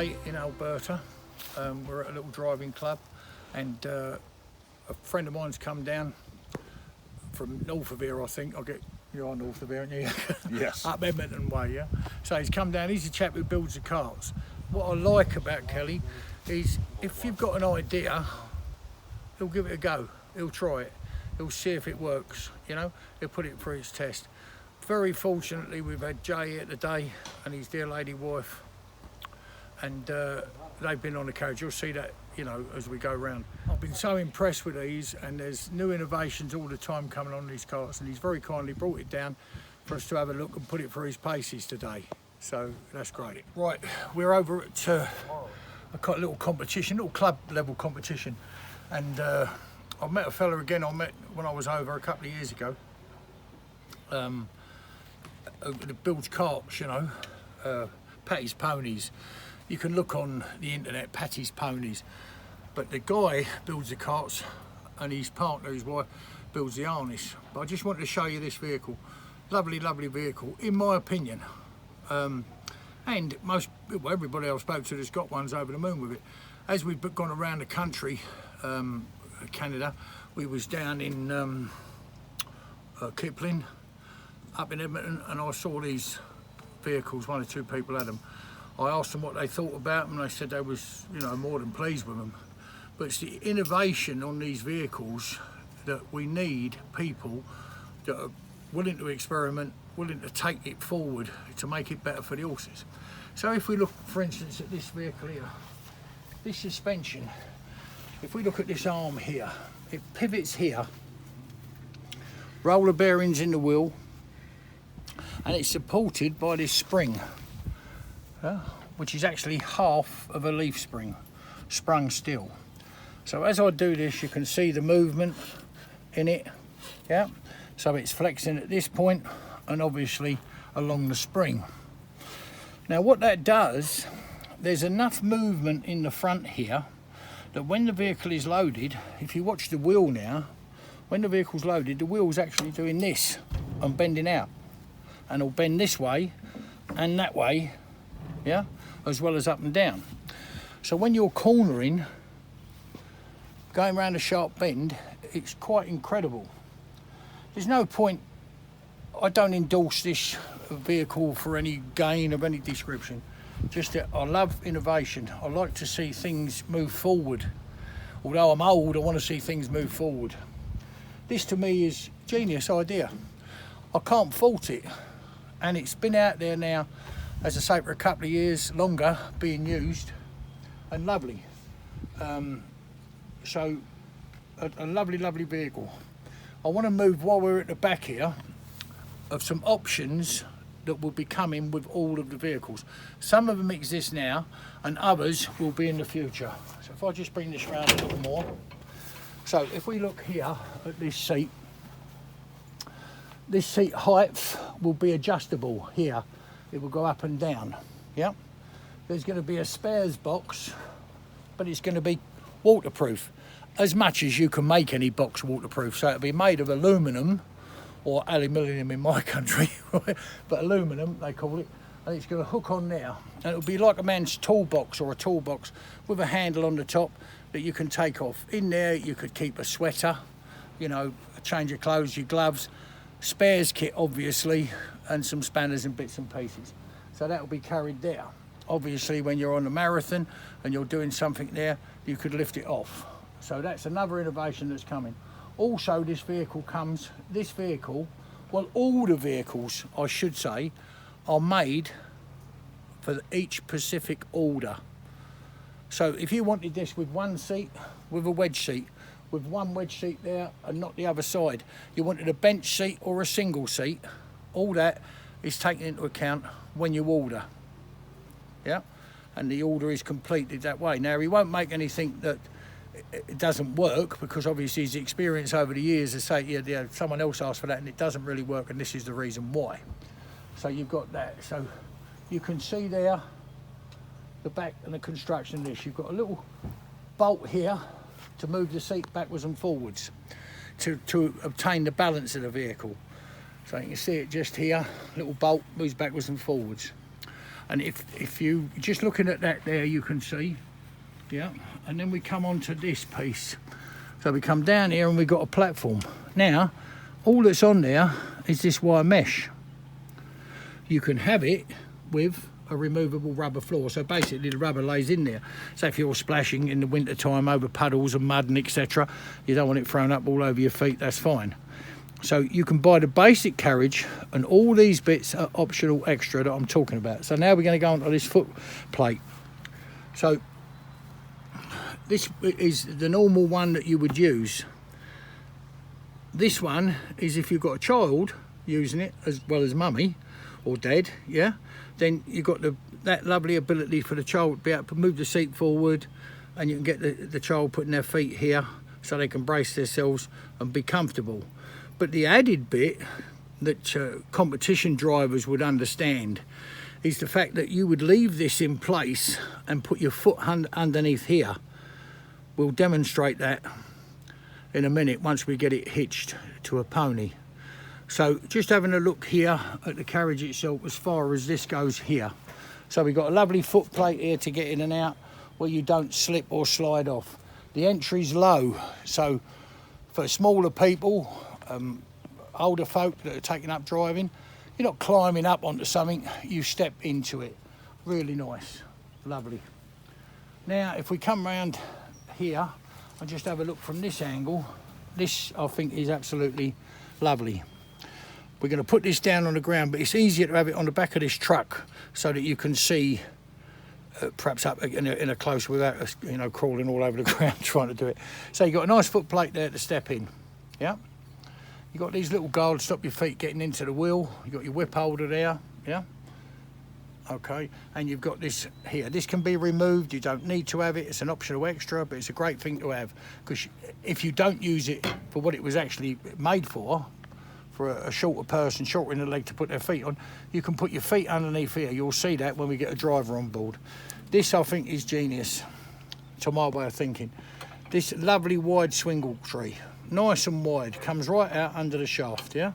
day in Alberta. We're at a little driving club, and a friend of mine's come down from north of here, I think. You are north of here, aren't you? Yes. Up Edmonton way, yeah? So he's come down, he's a chap who builds the carts. What I like about Kelly is if you've got an idea, he'll give it a go. He'll try it. He'll see if it works, you know? He'll put it through its test. Very fortunately, we've had Jay here today and his dear lady wife, and they've been on the carriage. You'll see that, you know, as we go around. I've been so impressed with these, and there's new innovations all the time coming on these carts, and he's very kindly brought it down for us to have a look and put it through his paces today. So that's great. Right, we're over at a little competition, little club level competition, and I've met a fella again I met when I was over a couple of years ago. That builds carts, you know, Patty's Ponies. You can look on the internet, Patty's Ponies. But the guy builds the carts, and his partner, his wife, builds the harness. But I just wanted to show you this vehicle. Lovely, lovely vehicle, in my opinion. And everybody I've spoke to that's got one's over the moon with it. As we've gone around the country, Canada, we was down in Kipling, up in Edmonton, and I saw these vehicles. One or two people had them. I asked them what they thought about them, and they said they was, you know, more than pleased with them. But it's the innovation on these vehicles that we need, people that are willing to experiment, willing to take it forward to make it better for the horses. So if we look, for instance, at this vehicle here, this suspension, if we look at this arm here, it pivots here, roller bearings in the wheel, and it's supported by this spring, which is actually half of a leaf spring, sprung steel. So as I do this, you can see the movement in it, yeah? So it's flexing at this point, and obviously along the spring. Now what that does, there's enough movement in the front here that when the vehicle is loaded, if you watch the wheel now, when the vehicle's loaded, the wheel's actually doing this and bending out. And it'll bend this way and that way, yeah, as well as up and down. So when you're cornering, going around a sharp bend, it's quite incredible. There's no point, I don't endorse this vehicle for any gain of any description, just that I love innovation. I like to see things move forward. Although I'm old, I want to see things move forward. This to me is a genius idea. I can't fault it. And it's been out there now, as I say, for a couple of years longer, being used, and lovely. So a lovely, lovely vehicle. I want to move, while we're at the back here, of some options that will be coming with all of the vehicles. Some of them exist now, and others will be in the future. So if I just bring this around a little more. So if we look here at this seat height will be adjustable here. It will go up and down, yeah? There's going to be a spares box, but it's going to be waterproof, as much as you can make any box waterproof. So it'll be made of aluminum, or aluminium in my country, right? But aluminum, they call it, and it's going to hook on there. And it'll be like a man's toolbox, or a toolbox with a handle on the top that you can take off. In there, you could keep a sweater, you know, a change of clothes, your gloves, spares kit obviously, and some spanners and bits and pieces. So that will be carried there. Obviously when you're on a marathon and you're doing something there, you could lift it off. So that's another innovation that's coming. Also this vehicle, well, all the vehicles I should say, are made for each specific order. So if you wanted this with one seat, with a wedge seat, with one wedge seat there and not the other side, you wanted a bench seat or a single seat, all that is taken into account when you order, yeah? And the order is completed that way. Now he won't make anything that it doesn't work, because obviously his experience over the years is say, yeah, someone else asked for that and it doesn't really work, and this is the reason why. So you've got that. So you can see there the back and the construction of this. You've got a little bolt here to move the seat backwards and forwards to obtain the balance of the vehicle. So you can see it just here, little bolt moves backwards and forwards. And if you just looking at that there, you can see, yeah. And then we come on to this piece. So we come down here and we've got a platform. Now, all that's on there is this wire mesh. You can have it with a removable rubber floor. So basically the rubber lays in there. So if you're splashing in the winter time over puddles and mud and etc., you don't want it thrown up all over your feet, that's fine. So you can buy the basic carriage, and all these bits are optional extra that I'm talking about. So now we're going to go on to this foot plate. So this is the normal one that you would use. This one is if you've got a child using it as well as mummy or dad, yeah, then you've got that lovely ability for the child to be able to move the seat forward, and you can get the child putting their feet here so they can brace themselves and be comfortable. But the added bit that competition drivers would understand is the fact that you would leave this in place and put your foot underneath here. We'll demonstrate that in a minute once we get it hitched to a pony. So just having a look here at the carriage itself as far as this goes here. So we've got a lovely foot plate here to get in and out where you don't slip or slide off. The entry's low, so for smaller people, older folk that are taking up driving, you're not climbing up onto something, you step into it. Really nice, lovely. Now if we come round here and just have a look from this angle, this I think is absolutely lovely. We're going to put this down on the ground, but it's easier to have it on the back of this truck so that you can see perhaps up in a close without us, you know, crawling all over the ground trying to do it. So you've got a nice foot plate there to step in, yeah. You've got these little guards to stop your feet getting into the wheel. You've got your whip holder there, yeah. Okay, and you've got this here. This can be removed, you don't need to have it. It's an optional extra, but it's a great thing to have, because if you don't use it for what it was actually made for a shorter person, shorter in the leg to put their feet on, you can put your feet underneath here. You'll see that when we get a driver on board. This, I think, is genius, to my way of thinking. This lovely wide swingle tree, nice and wide, comes right out under the shaft, yeah?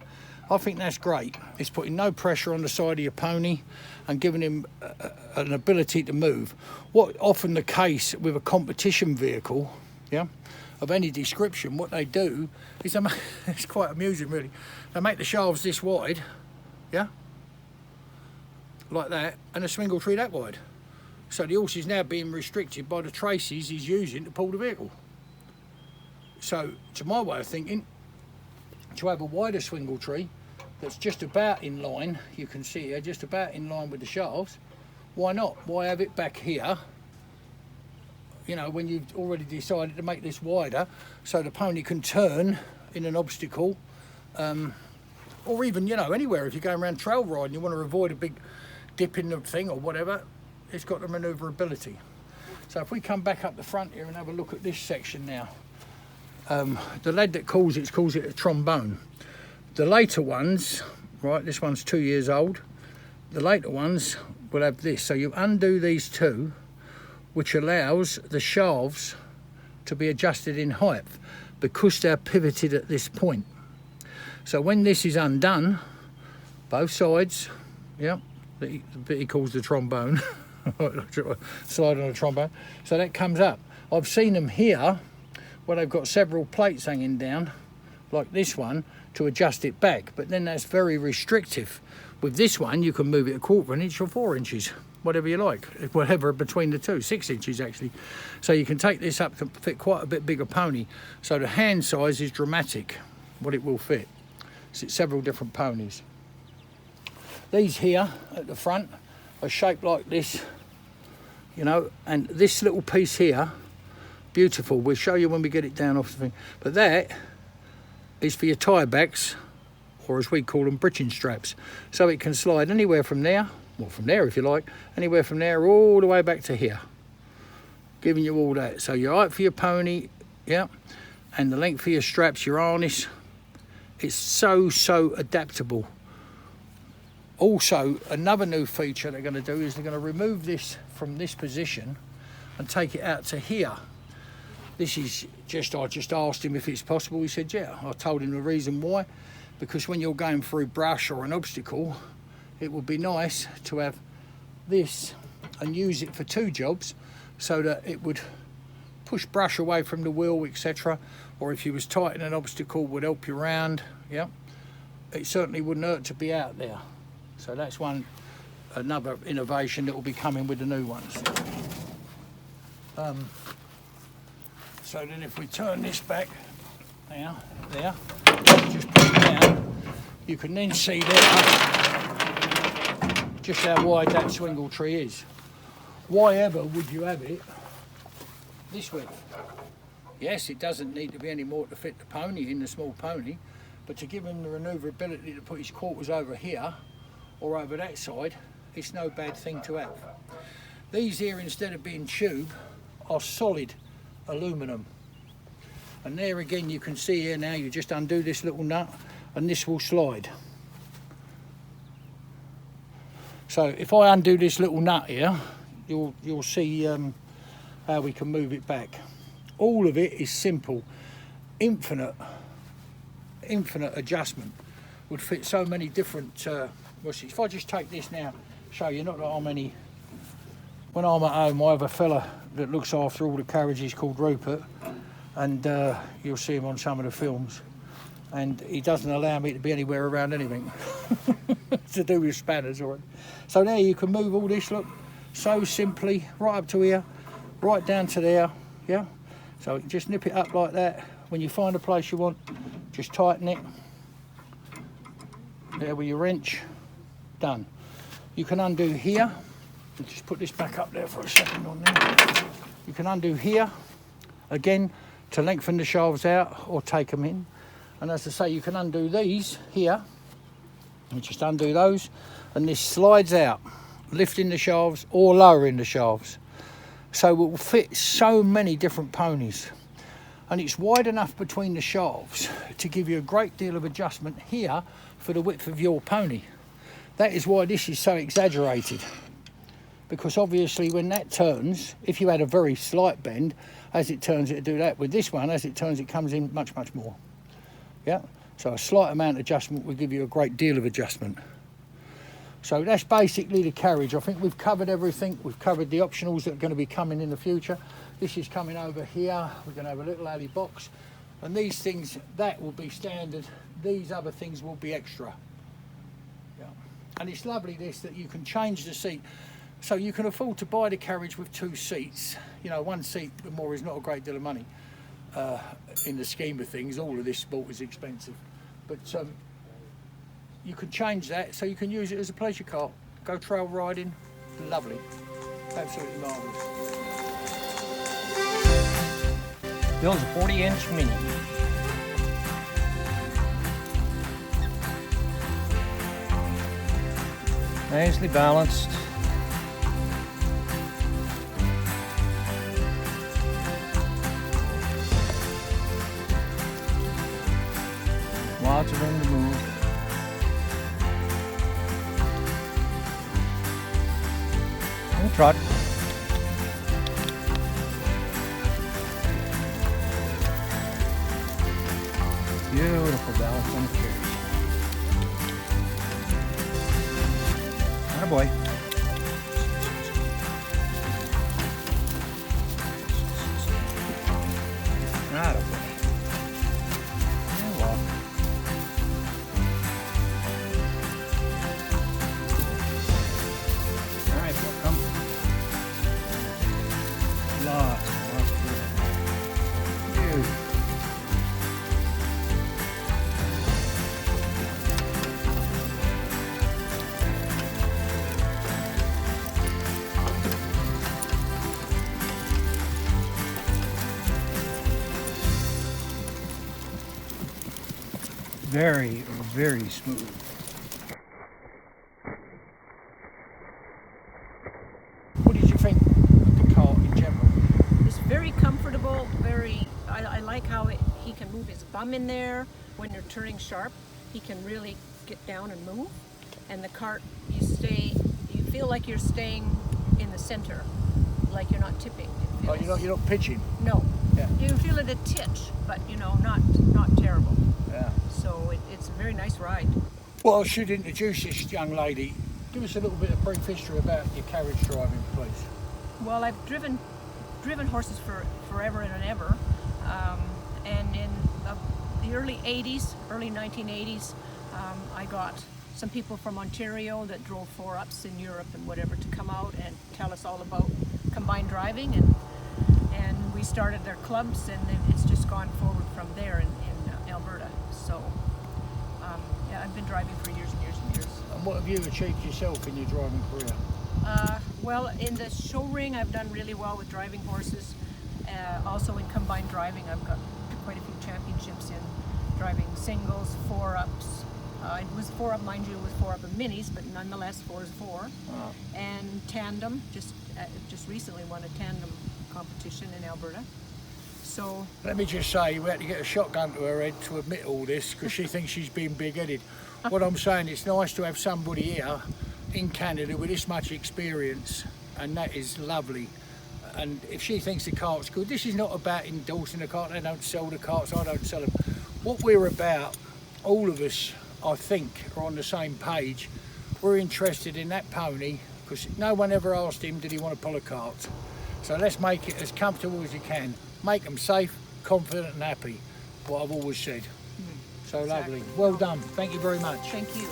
I think that's great. It's putting no pressure on the side of your pony and giving him an ability to move. What often the case with a competition vehicle, yeah, of any description, what they do is it's quite amusing really. They make the shafts this wide, yeah, like that, and a swingle tree that wide. So the horse is now being restricted by the traces he's using to pull the vehicle. So to my way of thinking, to have a wider swingle tree that's just about in line, you can see here, just about in line with the shafts, why not? Why have it back here, you know, when you've already decided to make this wider so the pony can turn in an obstacle, or even, you know, anywhere. If you're going around trail riding, you want to avoid a big dip in the thing or whatever, it's got the manoeuvrability. So if we come back up the front here and have a look at this section now, the lad that calls it a trombone. The later ones, right, this one's 2 years old, the later ones will have this. So you undo these two, which allows the shafts to be adjusted in height because they're pivoted at this point. So when this is undone, both sides, yeah, the bit he calls the trombone, slide on a trombone, so that comes up. I've seen them here where they've got several plates hanging down, like this one, to adjust it back, but then that's very restrictive. With this one, you can move it 1/4 inch or 4 inches, whatever you like, whatever between the two, 6 inches actually. So you can take this up to fit quite a bit bigger pony. So the hand size is dramatic, what it will fit. So it's several different ponies. These here at the front are shaped like this, you know, and this little piece here, beautiful. We'll show you when we get it down off the thing. But that is for your tie backs, or as we call them, britching straps. So it can slide anywhere from there, well, from there if you like, anywhere from there all the way back to here, giving you all that. So your height for your pony, yeah, and the length for your straps, your harness. It's so adaptable. Also, another new feature they're going to do is they're going to remove this from this position and take it out to here. This is just, I just asked him if it's possible. He said, yeah. I told him the reason why. Because when you're going through brush or an obstacle, it would be nice to have this and use it for 2 jobs, so that it would push brush away from the wheel, etc. Or if you was tightening an obstacle, would help you around. Yeah, it certainly wouldn't hurt to be out there. So that's another innovation that will be coming with the new ones. So then if we turn this back, there, just put it down, you can then see there just how wide that swingle tree is. Why ever would you have it this width? Yes, it doesn't need to be any more to fit the pony in the small pony, but to give him the manoeuvrability to put his quarters over here or over that side, it's no bad thing to have. These here, instead of being tube, are solid aluminum. And there again, you can see here now, you just undo this little nut and this will slide. So if I undo this little nut here, you'll see how we can move it back. All of it is simple, infinite adjustment. Would fit so many different washes. If I just take this now, show you, not that I'm any, when I'm at home I have a fella that looks after all the carriages called Rupert, and you'll see him on some of the films, and he doesn't allow me to be anywhere around anything to do with spanners or. So there you can move all this, look, so simply, right up to here, right down to there, yeah? So just nip it up like that. When you find a place you want, just tighten it. There with your wrench, done. You can undo here. I'll just put this back up there for a second on there. You can undo here, again, to lengthen the shafts out or take them in. And as I say, you can undo these here, and just undo those, and this slides out, lifting the shafts or lowering the shafts. So it will fit so many different ponies. And it's wide enough between the shafts to give you a great deal of adjustment here for the width of your pony. That is why this is so exaggerated. Because obviously when that turns, if you had a very slight bend, as it turns it'll do that. With this one, as it turns it comes in much more. Yeah, so a slight amount of adjustment will give you a great deal of adjustment. So that's basically the carriage. I think we've covered everything. We've covered the optionals that are going to be coming in the future. This is coming over here. We're going to have a little alley box. And these things, that will be standard. These other things will be extra. Yeah. And it's lovely this, that you can change the seat. So you can afford to buy the carriage with 2 seats. You know, 1 seat or more is not a great deal of money. In the scheme of things, all of this sport is expensive. But you can change that so you can use it as a pleasure car. Go trail riding, lovely, absolutely marvellous. Builds a 40-inch Mini. Nicely balanced. Lots of room to move. And trot. Beautiful balance on the carriage. Attaboy. Attaboy. Very, very smooth. What did you think of the car in general? It's very comfortable, I like how he can move his bum in there when you're turning sharp. He can really get down and move. And the cart, you feel like you're staying in the center, like you're not tipping. Oh, you're not pitching? No. Yeah. You feel it a titch, but you know, not terrible. Yeah. So it's a very nice ride. Well, I should introduce this young lady. Give us a little bit of brief history about your carriage driving, please. Well, I've driven horses for forever and ever, and in the early 80s, early 1980s, I got some people from Ontario that drove 4-ups in Europe and whatever to come out and tell us all about combined driving, and we started their clubs, and then it's just gone forward from there in Alberta. So yeah, I've been driving for years and years and years. And what have you achieved yourself in your driving career? Well, in the show ring, I've done really well with driving horses. Also in combined driving, I've got quite a few championships in driving singles, 4-ups. It was 4-up, mind you, it was 4-up and minis, but nonetheless 4 is 4. Oh. And tandem, just recently won a tandem competition in Alberta. So Let me just say, we had to get a shotgun to her head to admit all this because she thinks she's being big-headed. What I'm saying, it's nice to have somebody here in Canada with this much experience, and that is lovely. And if she thinks the cart's good, this is not about endorsing the cart. They don't sell the carts, I don't sell them. What we're about, all of us, I think, are on the same page. We're interested in that pony because no one ever asked him did he want to pull a cart. So let's make it as comfortable as you can. Make them safe, confident and happy, what I've always said. So Exactly. lovely. Well done. Thank you very much. thank you.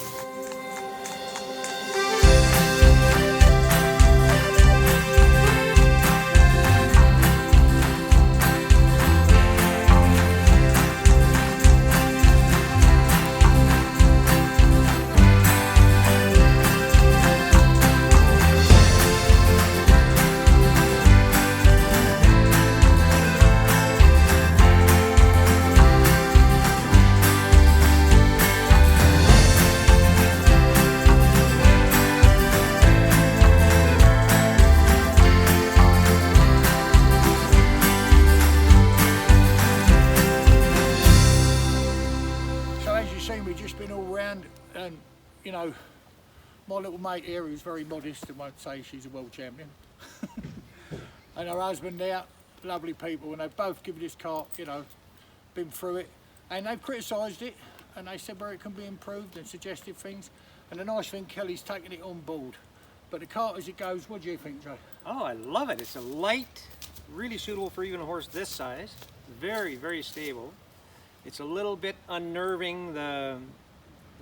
We've just been all round, and you know, my little mate here who's very modest and won't say she's a world champion, and her husband there, lovely people, and they've both given this cart, you know, been through it, and they've criticised it, and they said where it can be improved and suggested things, and the nice thing, Kelly's taken it on board. But the cart as it goes, what do you think, Joe? Oh, I love it. It's a light, really suitable for even a horse this size. Very, very stable. It's a little bit unnerving the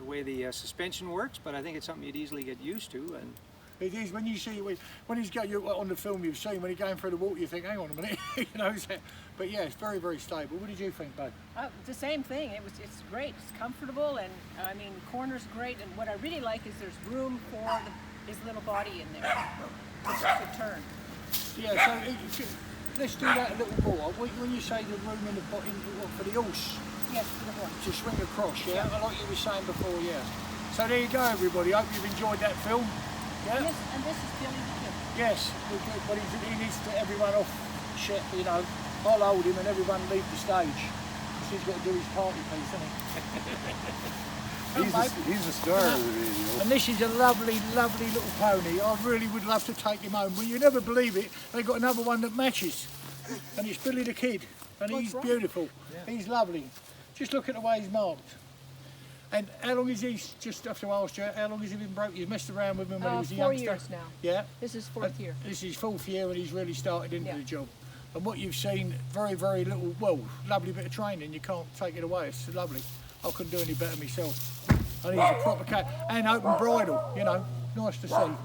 way the suspension works, but I think it's something you'd easily get used to. And it is when you see when he's got you on the film you've seen when he's going through the water, you think, hang on a minute, you know. But yeah, it's very, very stable. What did you think, babe? It's the same thing. It's great. It's comfortable, and I mean, corner's great. And what I really like is there's room for his little body in there to turn. Yeah. So let's do that a little more. When you say the room in the for the horse. Yes, for the horse. To swing across, yeah? Like you were saying before, yeah. So there you go, everybody. Hope you've enjoyed that film. Yeah? And this is Billy the Kid. Yes, but he needs to everyone off shit, you know. I'll hold him and everyone leave the stage. Because he's got to do his party piece, hasn't he? He's a star of the video. And this is a lovely, lovely little pony. I really would love to take him home. Well, you never believe it, they've got another one that matches. And it's Billy the Kid. And he's beautiful. Yeah. He's lovely. Just look at the way he's marked. And how long is he, just have to ask you, how long has he been broke? You've messed around with him when he was a 4 youngster? years now. Yeah? This is fourth year. This is 4th year and he's really started into the job. And what you've seen, very, very little, well, lovely bit of training. You can't take it away. It's lovely. I couldn't do any better myself. And he's a proper cat. And open bridle, you know. Nice to see.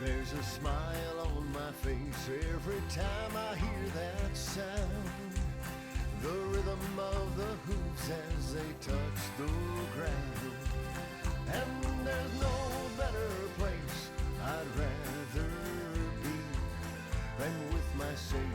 There's a smile on my face every time I hear that sound. The rhythm of the hooves as they touch the ground. And there's no better place I'd rather be than with my Savior